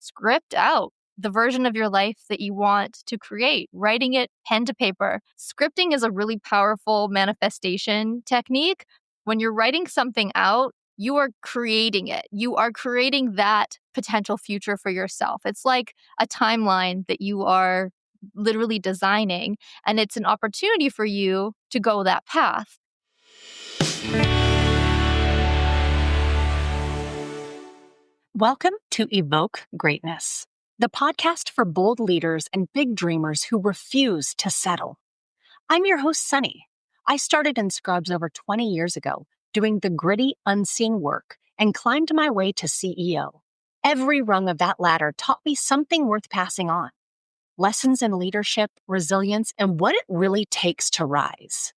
script out the version of your life that you want to create, writing it pen to paper. Scripting is a really powerful manifestation technique. When you're writing something out, you are creating it. You are creating that potential future for yourself. It's like a timeline that you are literally designing, and it's an opportunity for you to go that path. Welcome to Evoke Greatness, the podcast for bold leaders and big dreamers who refuse to settle. I'm your host, Sunny. I started in Scrubs over 20 years ago, doing the gritty, unseen work, and climbed my way to CEO. Every rung of that ladder taught me something worth passing on. Lessons in leadership, resilience, and what it really takes to rise.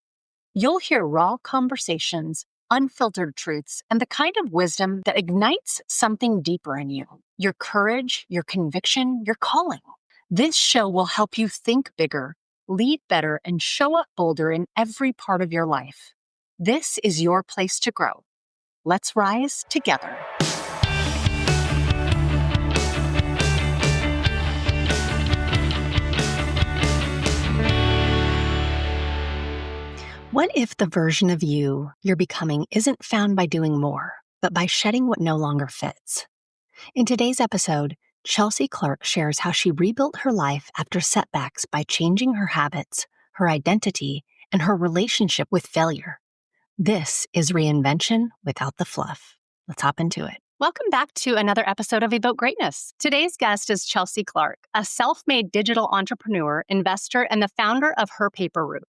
You'll hear raw conversations, unfiltered truths, and the kind of wisdom that ignites something deeper in you. Your courage, your conviction, your calling. This show will help you think bigger, lead better, and show up bolder in every part of your life. This is your place to grow. Let's rise together. What if the version of you're becoming isn't found by doing more, but by shedding what no longer fits? In today's episode, Chelsea Clarke shares how she rebuilt her life after setbacks by changing her habits, her identity, and her relationship with failure. This is reinvention without the fluff. Let's hop into it. Welcome back to another episode of Evoke Greatness. Today's guest is Chelsea Clarke, a self-made digital entrepreneur, investor, and the founder of Her Paper Route.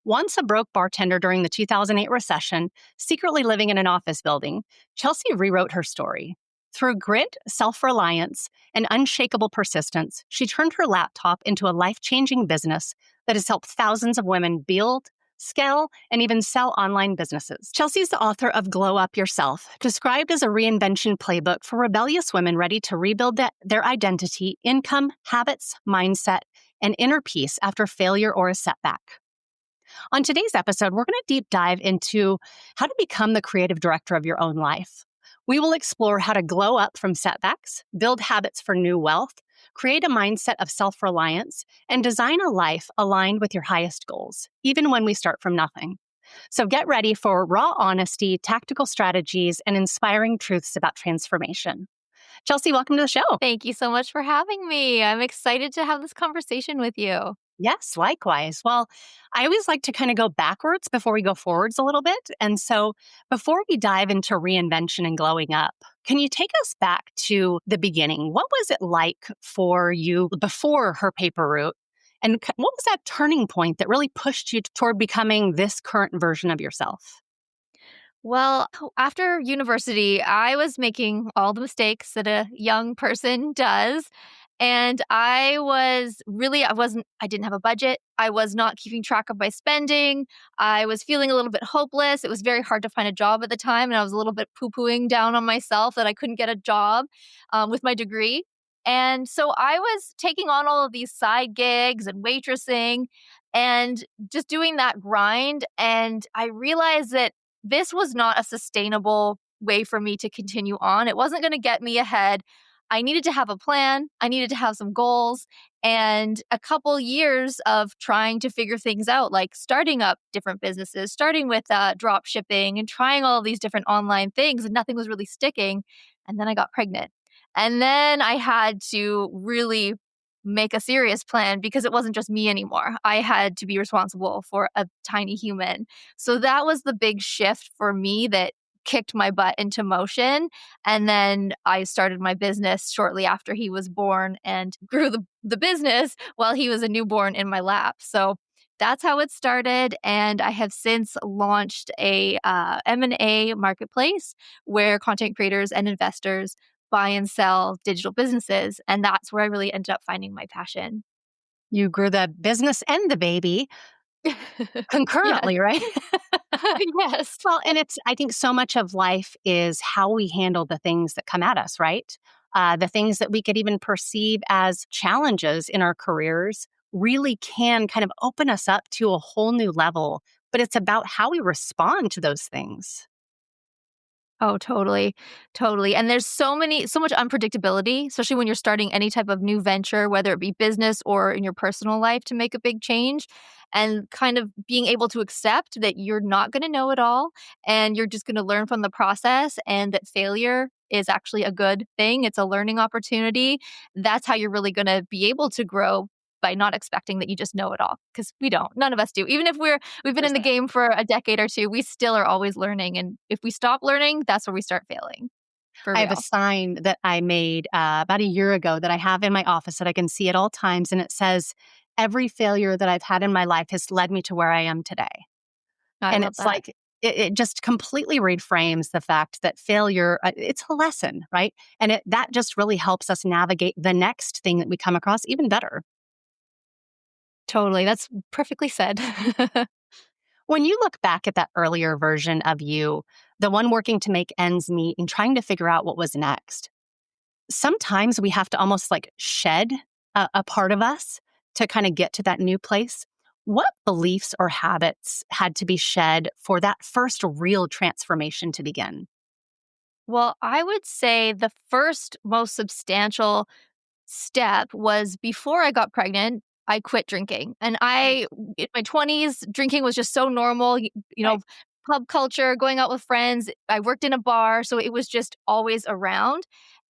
Once a broke bartender during the 2008 recession, secretly living in an office building, Chelsea rewrote her story. Through grit, self-reliance, and unshakable persistence, she turned her laptop into a life-changing business that has helped thousands of women build, scale, and even sell online businesses. Chelsea's the author of Glow Up Yourself, described as a reinvention playbook for rebellious women ready to rebuild their identity, income, habits, mindset, and inner peace after failure or a setback. On today's episode, we're going to deep dive into how to become the creative director of your own life. We will explore how to glow up from setbacks, build habits for new wealth, create a mindset of self-reliance, and design a life aligned with your highest goals, even when we start from nothing. So get ready for raw honesty, tactical strategies, and inspiring truths about transformation. Chelsea, welcome to the show. Thank you so much for having me. I'm excited to have this conversation with you. Yes, likewise. Well, I always like to kind of go backwards before we go forwards a little bit. And so before we dive into reinvention and glowing up, can you take us back to the beginning? What was it like for you before Her Paper Route? And what was that turning point that really pushed you toward becoming this current version of yourself? Well, after university, I was making all the mistakes that a young person does. And I didn't have a budget. I was not keeping track of my spending. I was feeling a little bit hopeless. It was very hard to find a job at the time. And I was a little bit poo-pooing down on myself that I couldn't get a job with my degree. And so I was taking on all of these side gigs and waitressing and just doing that grind. And I realized that this was not a sustainable way for me to continue on. It wasn't going to get me ahead. I needed to have a plan. I needed to have some goals and a couple years of trying to figure things out, like starting up different businesses, starting with drop shipping and trying all of these different online things, and nothing was really sticking. And then I got pregnant. And then I had to really make a serious plan because it wasn't just me anymore. I had to be responsible for a tiny human. So that was the big shift for me that kicked my butt into motion. And then I started my business shortly after he was born and grew the business while he was a newborn in my lap. So that's how it started. And I have since launched a M&A marketplace where content creators and investors buy and sell digital businesses. And that's where I really ended up finding my passion. You grew the business and the baby concurrently, right? Yes. Well, and I think so much of life is how we handle the things that come at us, right? The things that we could even perceive as challenges in our careers really can kind of open us up to a whole new level, but it's about how we respond to those things. Oh, totally. Totally. And there's so much unpredictability, especially when you're starting any type of new venture, whether it be business or in your personal life to make a big change. And kind of being able to accept that you're not going to know it all and you're just going to learn from the process and that failure is actually a good thing. It's a learning opportunity. That's how you're really going to be able to grow by not expecting that you just know it all because we don't. None of us do. Even if we've been in the 100%. game for a decade or two, we still are always learning. And if we stop learning, that's where we start failing for I have a real. sign that I made about a year ago that I have in my office that I can see at all times. And it says, every failure that I've had in my life has led me to where I am today. I And love it's that. like, it just completely reframes the fact that failure, it's a lesson, right? And that just really helps us navigate the next thing that we come across even better. Totally. That's perfectly said. When you look back at that earlier version of you, the one working to make ends meet and trying to figure out what was next, sometimes we have to almost like shed a part of us to kind of get to that new place. What beliefs or habits had to be shed for that first real transformation to begin? Well, I would say the first most substantial step was before I got pregnant, I quit drinking. And Mm. in my 20s, drinking was just so normal, Right. pub culture, going out with friends. I worked in a bar, so it was just always around.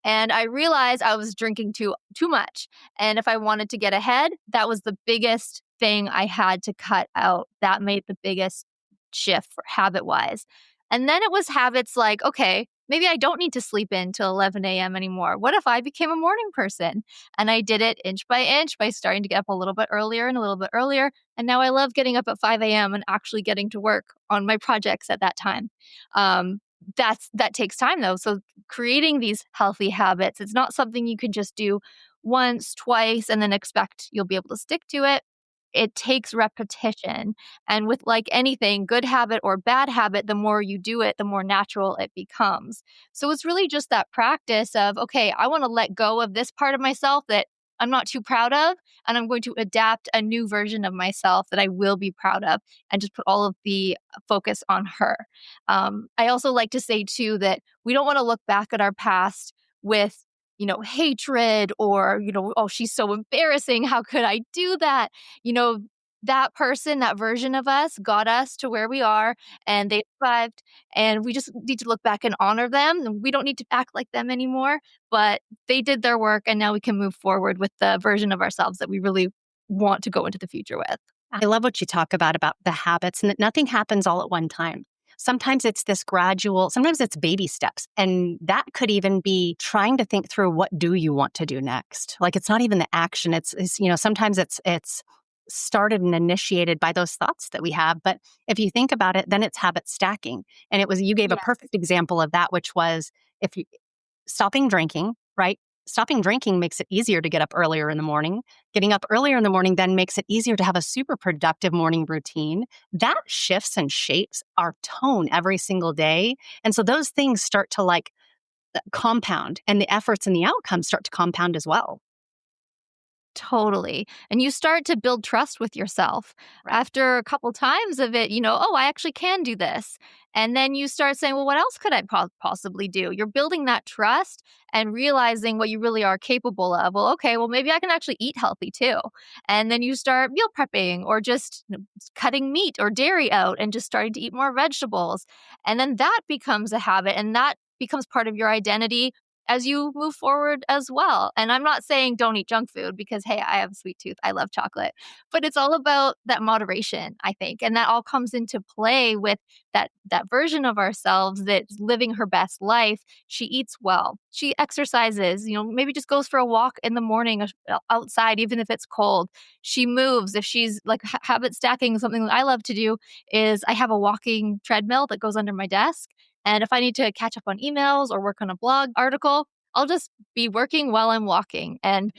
And I realized I was drinking too much. And if I wanted to get ahead, that was the biggest thing I had to cut out. That made the biggest shift for habit wise. And then it was habits like, okay, maybe I don't need to sleep in till 11 a.m. anymore. What if I became a morning person? And I did it inch by inch by starting to get up a little bit earlier and a little bit earlier. And now I love getting up at 5 a.m. and actually getting to work on my projects at that time. Um, that takes time though. So creating these healthy habits, it's not something you can just do once, twice, and then expect you'll be able to stick to it. It takes repetition. And with like anything, good habit or bad habit, the more you do it, the more natural it becomes. So it's really just that practice of, okay, I want to let go of this part of myself that I'm not too proud of, and I'm going to adapt a new version of myself that I will be proud of and just put all of the focus on her. I also like to say, too, that we don't want to look back at our past with hatred or, oh, she's so embarrassing. How could I do that? You know, that person, that version of us got us to where we are and they survived. And we just need to look back and honor them. And we don't need to act like them anymore, but they did their work. And now we can move forward with the version of ourselves that we really want to go into the future with. I love what you talk about the habits and that nothing happens all at one time. Sometimes it's this gradual, sometimes it's baby steps. And that could even be trying to think through what do you want to do next? Like it's not even the action. Sometimes it's started and initiated by those thoughts that we have. But if you think about it, then it's habit stacking. And you gave a Yes, perfect example of that, which was if you stopping drinking, right? Stopping drinking makes it easier to get up earlier in the morning. Getting up earlier in the morning then makes it easier to have a super productive morning routine. That shifts and shapes our tone every single day. And so those things start to compound and the efforts and the outcomes start to compound as well. totally. And you start to build trust with yourself. Right. After a couple times of it, oh, I actually can do this. And then you start saying, well, what else could I possibly do? You're building that trust and realizing what you really are capable of. Well, okay, well, maybe I can actually eat healthy too. And then you start meal prepping or just cutting meat or dairy out and just starting to eat more vegetables. And then that becomes a habit and that becomes part of your identity as you move forward as well. And I'm not saying don't eat junk food because, hey, I have a sweet tooth. I love chocolate. But it's all about that moderation, I think. And that all comes into play with that version of ourselves that's living her best life. She eats well. She exercises, maybe just goes for a walk in the morning outside, even if it's cold. She moves. If she's like habit stacking, something that I love to do is I have a walking treadmill that goes under my desk. And if I need to catch up on emails or work on a blog article, I'll just be working while I'm walking. And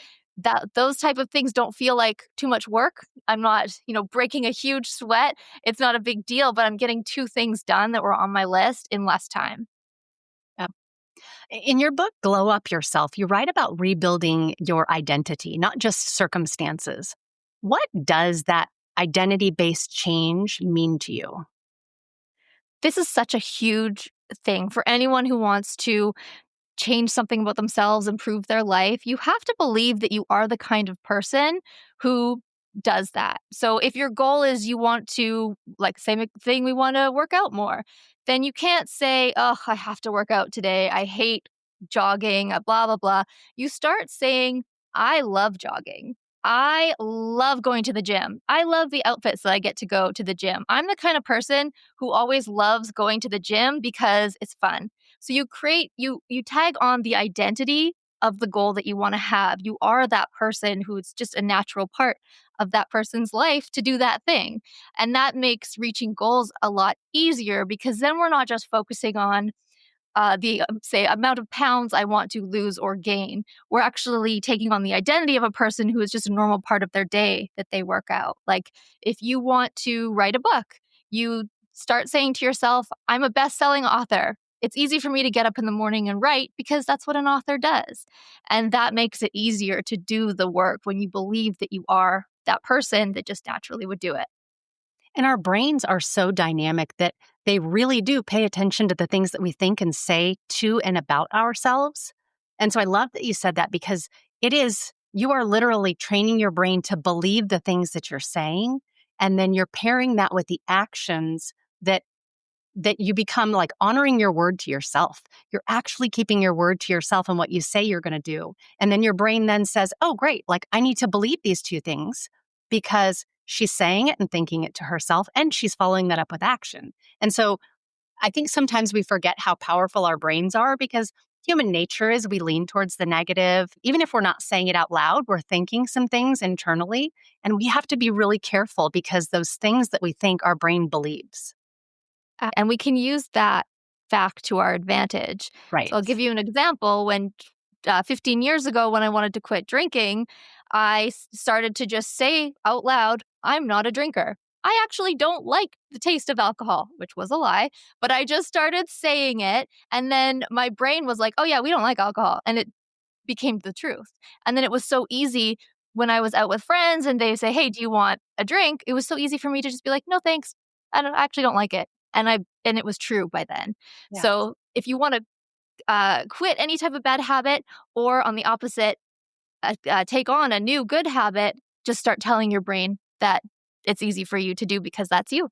those type of things don't feel like too much work. I'm not, breaking a huge sweat. It's not a big deal, but I'm getting two things done that were on my list in less time. Yeah. In your book, Glow Up Yourself, you write about rebuilding your identity, not just circumstances. What does that identity based change mean to you? This is such a huge thing for anyone who wants to change something about themselves, improve their life. You have to believe that you are the kind of person who does that. So if your goal is you want to, like, same thing, we want to work out more, then you can't say, oh, I have to work out today. I hate jogging, blah, blah, blah. You start saying, I love jogging. I love going to the gym. I love the outfits that I get to go to the gym. I'm the kind of person who always loves going to the gym because it's fun. So you tag on the identity of the goal that you want to have. You are that person who it's just a natural part of that person's life to do that thing. And that makes reaching goals a lot easier because then we're not just focusing on the say amount of pounds I want to lose or gain. We're actually taking on the identity of a person who is just a normal part of their day that they work out. Like if you want to write a book, you start saying to yourself, I'm a best-selling author. It's easy for me to get up in the morning and write because that's what an author does. And that makes it easier to do the work when you believe that you are that person that just naturally would do it. And our brains are so dynamic that they really do pay attention to the things that we think and say to and about ourselves. And so I love that you said that because you are literally training your brain to believe the things that you're saying. And then you're pairing that with the actions that you become like honoring your word to yourself. You're actually keeping your word to yourself and what you say you're going to do. And then your brain then says, oh, great. Like I need to believe these two things because she's saying it and thinking it to herself and she's following that up with action. And so I think sometimes we forget how powerful our brains are because human nature is we lean towards the negative. Even if we're not saying it out loud, we're thinking some things internally. And we have to be really careful because those things that we think our brain believes. And we can use that fact to our advantage. So Right. I'll give you an example. When 15 years ago, when I wanted to quit drinking, started to just say out loud, I'm not a drinker. I actually don't like the taste of alcohol, which was a lie, but I just started saying it. And then my brain was like, oh, yeah, we don't like alcohol. And it became the truth. And then it was so easy when I was out with friends and they say, "Hey, do you want a drink?" It was so easy for me to just be like, "No, thanks. I actually don't like it." And it was true by then. Yeah. So if you want to quit any type of bad habit, or on the opposite, take on a new good habit, just start telling your brain that it's easy for you to do because that's you.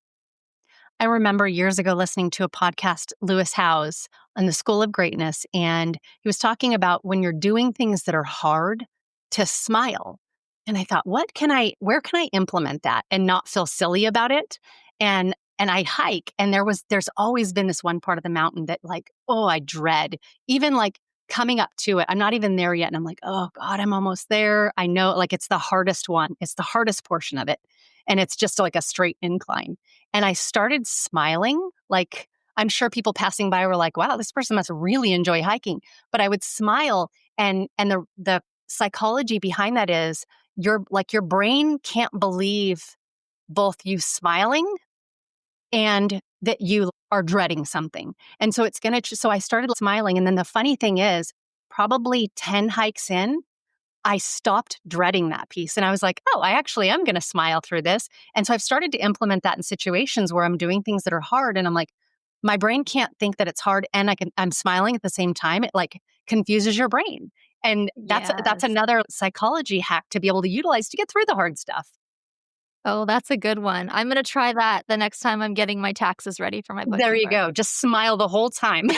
I remember years ago listening to a podcast, Lewis Howes on the School of Greatness, and he was talking about when you're doing things that are hard to smile. And I thought, where can I implement that and not feel silly about it? And I hike, and there's always been this one part of the mountain that like, oh, I dread. Even like coming up to it, I'm not even there yet. And I'm like, oh God, I'm almost there. I know like it's the hardest one. It's the hardest portion of it. And it's just like a straight incline. And I started smiling. Like, I'm sure people passing by were like, wow, this person must really enjoy hiking. But I would smile. And the psychology behind that is your brain can't believe both you smiling and that you are dreading something. And so so I started smiling. And then the funny thing is, probably 10 hikes in, I stopped dreading that piece. And I was like, oh, I actually am going to smile through this. And so I've started to implement that in situations where I'm doing things that are hard. And I'm like, my brain can't think that it's hard and I'm smiling at the same time. It like confuses your brain. And that's Yes. another psychology hack to be able to utilize to get through the hard stuff. Oh, that's a good one. I'm going to try that the next time I'm getting my taxes ready for my There you bookkeeper. go. Just smile the whole time.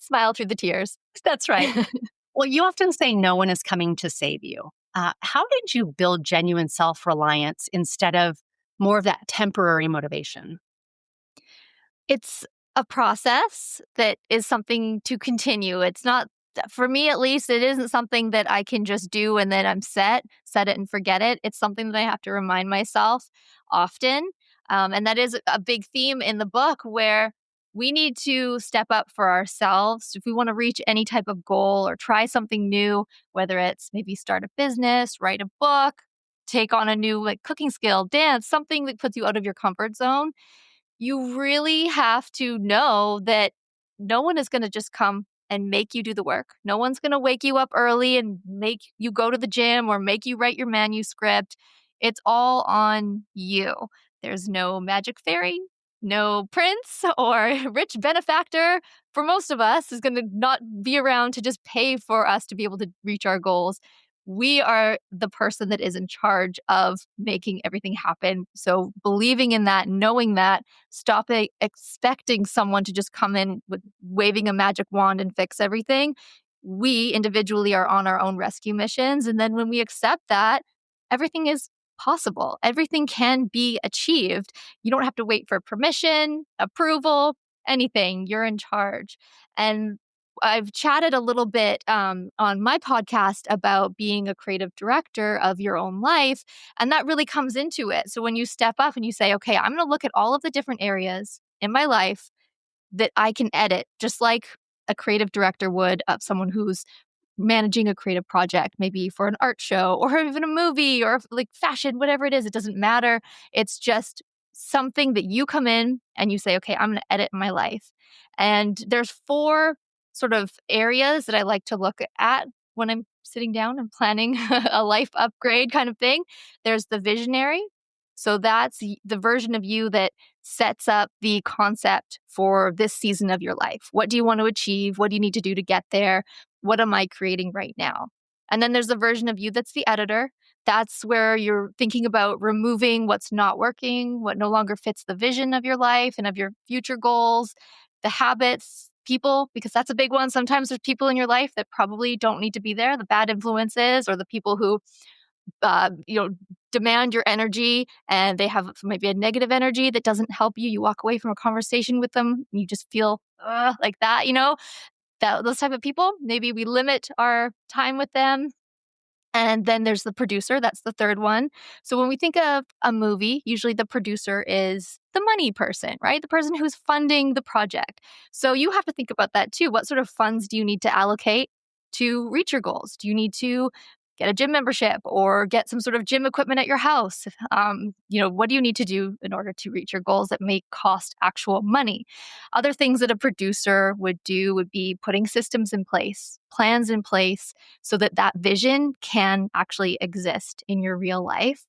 Smile through the tears. That's right. Well, you often say no one is coming to save you. How did you build genuine self reliance instead of more of that temporary motivation? It's a process that is something to continue. It's not, for me at least, it isn't something that I can just do and then I'm set it and forget it. It's something that I have to remind myself often. And that is a big theme in the book where we need to step up for ourselves if we want to reach any type of goal or try something new, whether it's maybe start a business, write a book, take on a new like cooking skill, dance, something that puts you out of your comfort zone. You really have to know that no one is going to just come and make you do the work. No one's going to wake you up early and make you go to the gym or make you write your manuscript. It's all on you. There's no magic fairy. no prince or rich benefactor for most of us is going to not be around to just pay for us to be able to reach our goals. We are the person that is in charge of making everything happen. So believing in that, knowing that, stopping expecting someone to just come in with waving a magic wand and fix everything. We individually are on our own rescue missions. And then when we accept that, everything is possible. Everything can be achieved. You don't have to wait for permission, approval, anything. You're in charge. And I've chatted a little bit on my podcast about being a creative director of your own life. And that really comes into it. So when you step up and you say, okay, I'm going to look at all of the different areas in my life that I can edit, just like a creative director would of someone who's managing a creative project, maybe for an art show or even a movie or like fashion, whatever it is, it doesn't matter. It's just something that you come in and you say, okay, I'm going to edit my life. And there's four sort of areas that I like to look at when I'm sitting down and planning a life upgrade kind of thing. There's the visionary. So that's the version of you that sets up the concept for this season of your life. What do you want to achieve? What do you need to do to get there? What am I creating right now? And then there's the version of you that's the editor. That's where you're thinking about removing what's not working, what no longer fits the vision of your life and of your future goals, the habits, people, because that's a big one. Sometimes there's people in your life that probably don't need to be there, the bad influences or the people who you know, demand your energy and they have maybe a negative energy that doesn't help you. You walk away from a conversation with them, and you just feel like that, that those type of people. Maybe we limit our time with them. And then there's the producer. That's the third one. So when we think of a movie, usually the producer is the money person, right? The person who's funding the project. So you have to think about that too. What sort of funds do you need to allocate to reach your goals? Do you need to get a gym membership or get some sort of gym equipment at your house? What do you need to do in order to reach your goals that may cost actual money? Other things that a producer would do would be putting systems in place, plans in place, so that that vision can actually exist in your real life.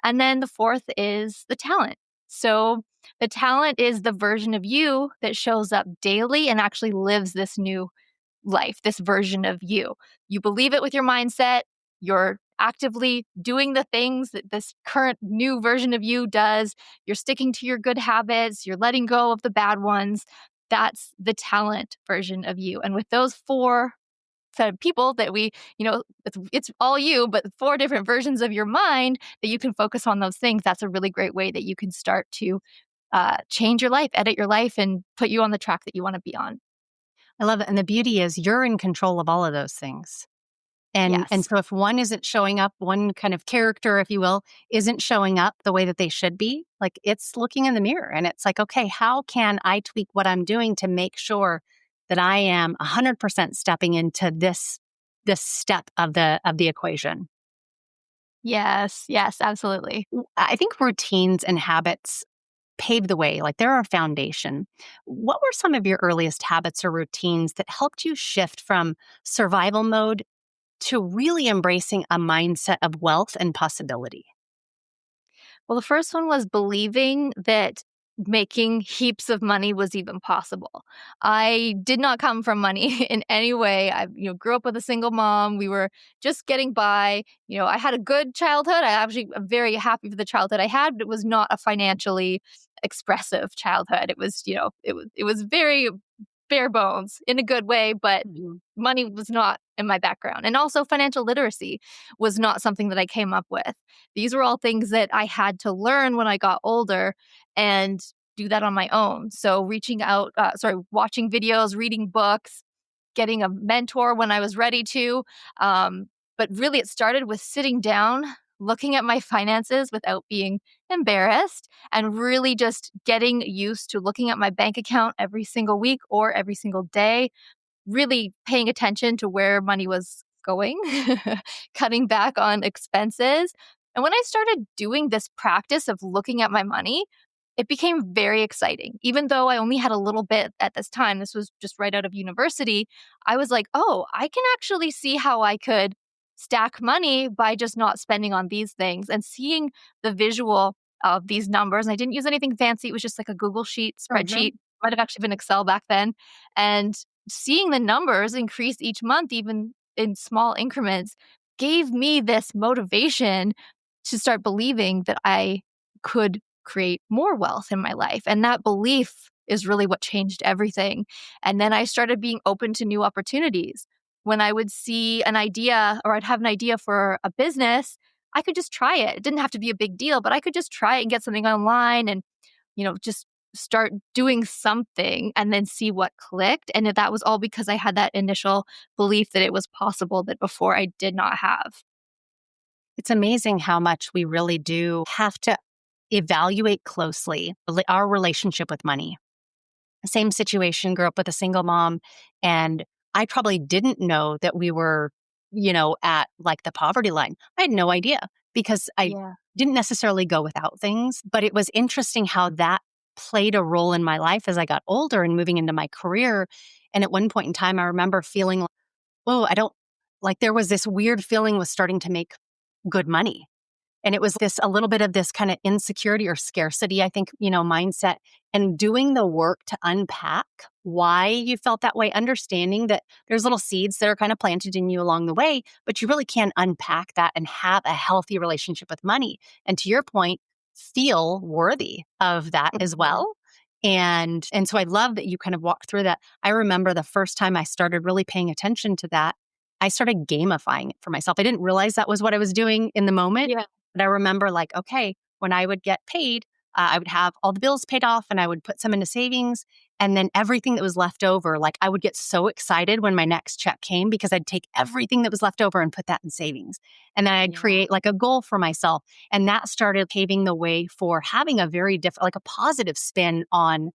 And then the fourth is the talent. So the talent is the version of you that shows up daily and actually lives this new life, this version of you. You believe it with your mindset. You're actively doing the things that this current new version of you does. You're sticking to your good habits. You're letting go of the bad ones. That's the talent version of you. And with those four set of people that it's all you, but four different versions of your mind that you can focus on those things. That's a really great way that you can start to change your life, edit your life, and put you on the track that you want to be on. I love it. And the beauty is you're in control of all of those things. And Yes. so if one isn't showing up, one kind of character, if you will, isn't showing up the way that they should be, like it's looking in the mirror and it's like, okay, how can I tweak what I'm doing to make sure that I am 100% stepping into this step of the equation? Yes. Yes, absolutely. I think routines and habits pave the way, like they're our foundation. What were some of your earliest habits or routines that helped you shift from survival mode to really embracing a mindset of wealth and possibility? Well, the first one was believing that making heaps of money was even possible. I did not come from money in any way. I, grew up with a single mom. We were just getting by. I had a good childhood. I actually am very happy for the childhood I had, but it was not a financially expressive childhood. It was, it was very bare bones in a good way, but Mhm. money was not in my background. And also financial literacy was not something that I came up with. These were all things that I had to learn when I got older and do that on my own. So watching videos, reading books, getting a mentor when I was ready to. But really, it started with sitting down, looking at my finances without being embarrassed, and really just getting used to looking at my bank account every single week or every single day, really paying attention to where money was going, cutting back on expenses. And when I started doing this practice of looking at my money, it became very exciting. Even though I only had a little bit at this time, this was just right out of university, I was like, oh, I can actually see how I could stack money by just not spending on these things and seeing the visual of these numbers. And I didn't use anything fancy. It was just like a Google Sheet Mhm. spreadsheet. Might have actually been Excel back then. And seeing the numbers increase each month, even in small increments, gave me this motivation to start believing that I could create more wealth in my life. And that belief is really what changed everything. And then I started being open to new opportunities. When I would see an idea or I'd have an idea for a business, I could just try it. It didn't have to be a big deal, but I could just try it and get something online and, just start doing something and then see what clicked. And that was all because I had that initial belief that it was possible that before I did not have. It's amazing how much we really do have to evaluate closely our relationship with money. Same situation, grew up with a single mom, and I probably didn't know that we were, at like the poverty line. I had no idea because I Yeah. didn't necessarily go without things, but it was interesting how that played a role in my life as I got older and moving into my career. And at one point in time, I remember feeling like, whoa, I don't like there was this weird feeling with starting to make good money. And it was a little bit of this kind of insecurity or scarcity, I think, mindset, and doing the work to unpack why you felt that way, understanding that there's little seeds that are kind of planted in you along the way, but you really can unpack that and have a healthy relationship with money. And to your point, feel worthy of that as Mhm. well. And so I love that you kind of walked through that. I remember the first time I started really paying attention to that, I started gamifying it for myself. I didn't realize that was what I was doing in the moment. Yeah. But I remember like, okay, when I would get paid, I would have all the bills paid off and I would put some into savings. And then everything that was left over, like I would get so excited when my next check came because I'd take everything that was left over and put that in savings. And then I'd Yeah. create like a goal for myself. And that started paving the way for having a very different, like a positive spin on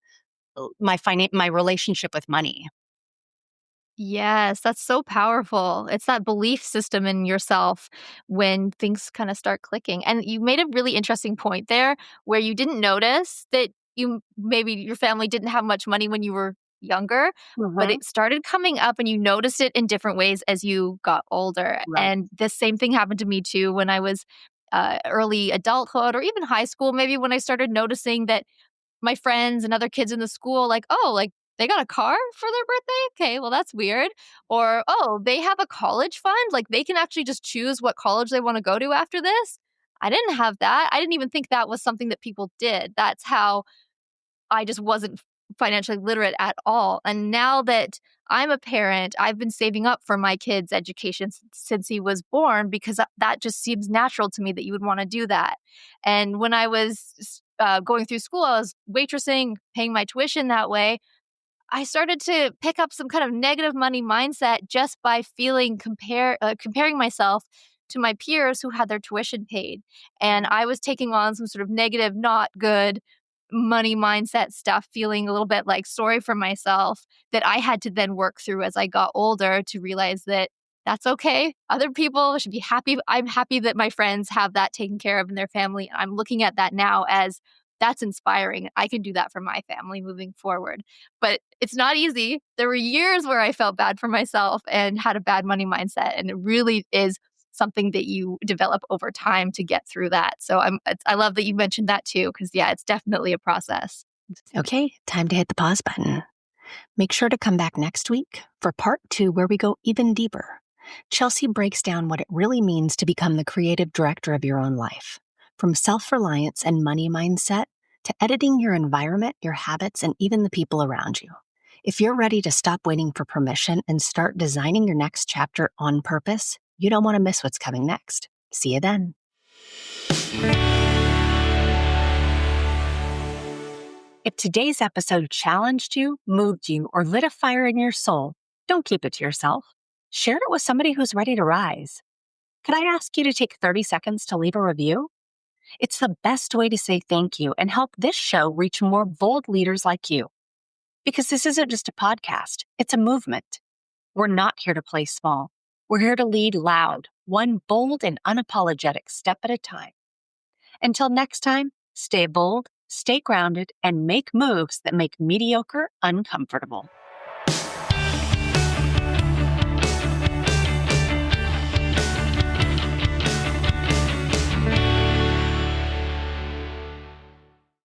my relationship with money. Yes, that's so powerful. It's that belief system in yourself when things kind of start clicking. And you made a really interesting point there where you didn't notice that maybe your family didn't have much money when you were younger, but Hmm. it started coming up and you noticed it in different ways as you got older. Right. And the same thing happened to me too when I was early adulthood or even high school, maybe when I started noticing that my friends and other kids in the school like, "Oh, like, they got a car for their birthday? Okay, well, that's weird." Or, "Oh, they have a college fund? Like, they can actually just choose what college they wanna go to after this?" I didn't have that. I didn't even think that was something that people did. That's how I just wasn't financially literate at all. And now that I'm a parent, I've been saving up for my kid's education since he was born because that just seems natural to me that you would want to do that. And when I was going through school, I was waitressing, paying my tuition that way. I started to pick up some kind of negative money mindset just by comparing myself to my peers who had their tuition paid. And I was taking on some sort of negative, not good money mindset stuff, feeling a little bit like sorry for myself that I had to then work through as I got older to realize that that's okay. Other people should be happy. I'm happy that my friends have that taken care of in their family. I'm looking at that now as that's inspiring. I can do that for my family moving forward. But it's not easy. There were years where I felt bad for myself and had a bad money mindset, and it really is something that you develop over time to get through that. So I love that you mentioned that too cuz yeah, it's definitely a process. Okay, time to hit the pause button. Make sure to come back next week for part 2, where we go even deeper. Chelsea breaks down what it really means to become the creative director of your own life, from self reliance and money mindset to editing your environment, your habits, and even the people around you. If you're ready to stop waiting for permission and start designing your next chapter on purpose, you don't want to miss what's coming next. See you then. If today's episode challenged you, moved you, or lit a fire in your soul, don't keep it to yourself. Share it with somebody who's ready to rise. Could I ask you to take 30 seconds to leave a review? It's the best way to say thank you and help this show reach more bold leaders like you. Because this isn't just a podcast, it's a movement. We're not here to play small. We're here to lead loud, one bold and unapologetic step at a time. Until next time, stay bold, stay grounded, and make moves that make mediocre uncomfortable.